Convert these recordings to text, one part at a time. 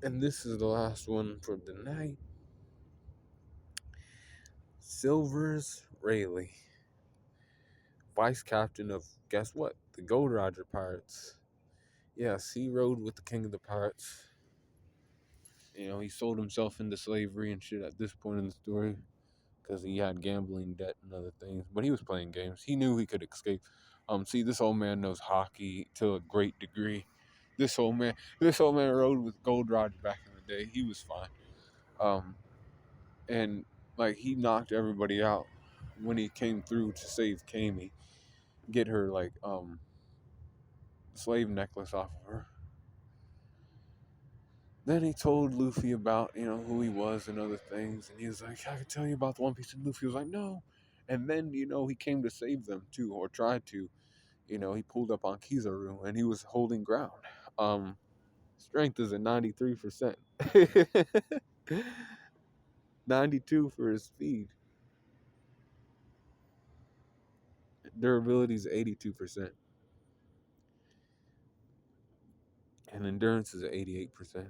And this is the last one for the night. Silver's Rayleigh, vice captain of, guess what? The Gold Roger Pirates. Yes, he rode with the king of the pirates. He sold himself into slavery and shit at this point in the story because he had gambling debt and other things. But he was playing games. He knew he could escape. See, this old man knows hockey to a great degree. This old man rode with Gold Roger back in the day. He was fine. Um, and like he knocked everybody out when he came through to save Kami, get her like slave necklace off of her. Then he told Luffy about, who he was and other things, and he was like, I can tell you about the One Piece, and Luffy was like, no. And then, he came to save them too, or tried to. He pulled up on Kizaru and he was holding ground. Um, Strength is at 93%. 92 for his speed. Durability is 82%. And endurance is at 88%.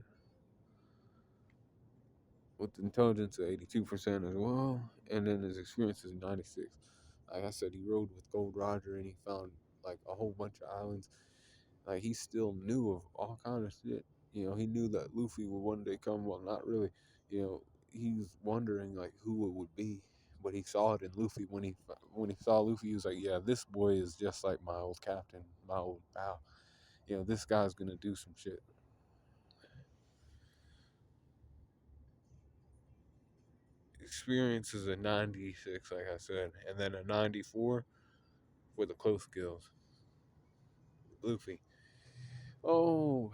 With intelligence at 82% as well. And then his experience is 96. Like I said, he rode with Gold Roger and he found like a whole bunch of islands. Like he still knew of all kind of shit. He knew that Luffy would one day come. Well, not really. He's wondering like who it would be, but he saw it in Luffy when he saw Luffy. He was like, "Yeah, this boy is just like my old captain, my old pal. This guy's gonna do some shit." Experience is a 96, like I said, and then a 94 for the close skills. Luffy. Oh,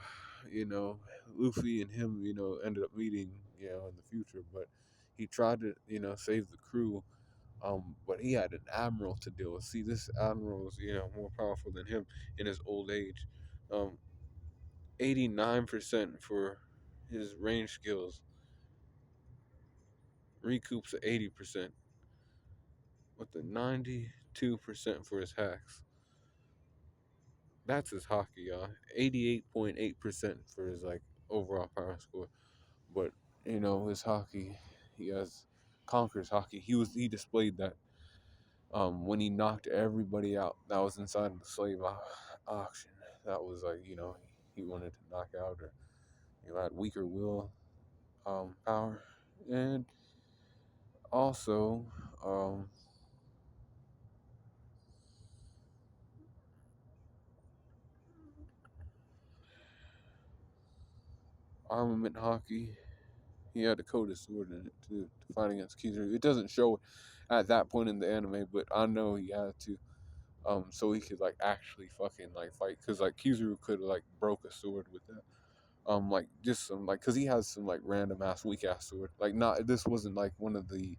you know, Luffy and him, ended up meeting, in the future, but he tried to, save the crew. But he had an admiral to deal with. See, this admiral was, more powerful than him in his old age. 89% for his range skills, recoups at 80%, with the 92% for his hacks. That's his hockey, y'all. 88.8% for his like overall power score. But his hockey, he has conquers hockey. He displayed that when he knocked everybody out that was inside of the slave auction. That was like he wanted to knock out or had weaker will power, and also um, armament hockey. He had a Coda sword in it to fight against Kizaru. It doesn't show at that point in the anime, but I know he had to. So he could like actually fucking like fight, cause like Kizaru could like broke a sword with that. Like just some like, cause he has some like random ass weak ass sword. Like not this wasn't like one of the,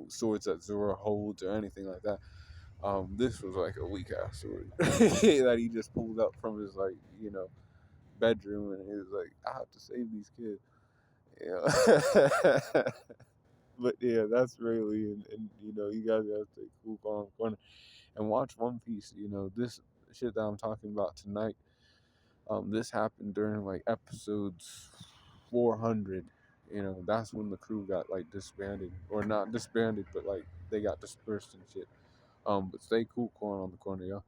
swords that Zoro holds or anything like that. This was like a weak ass sword that he just pulled up from his like bedroom, and he was like, I have to save these kids. Yeah. But yeah, that's Rayleigh, and you guys have to take cool calm corner and watch One Piece. This shit that I'm talking about tonight. This happened during like episodes 400. That's when the crew got like disbanded, or not disbanded, but like they got dispersed and shit. But stay cool, corn on the corner, y'all.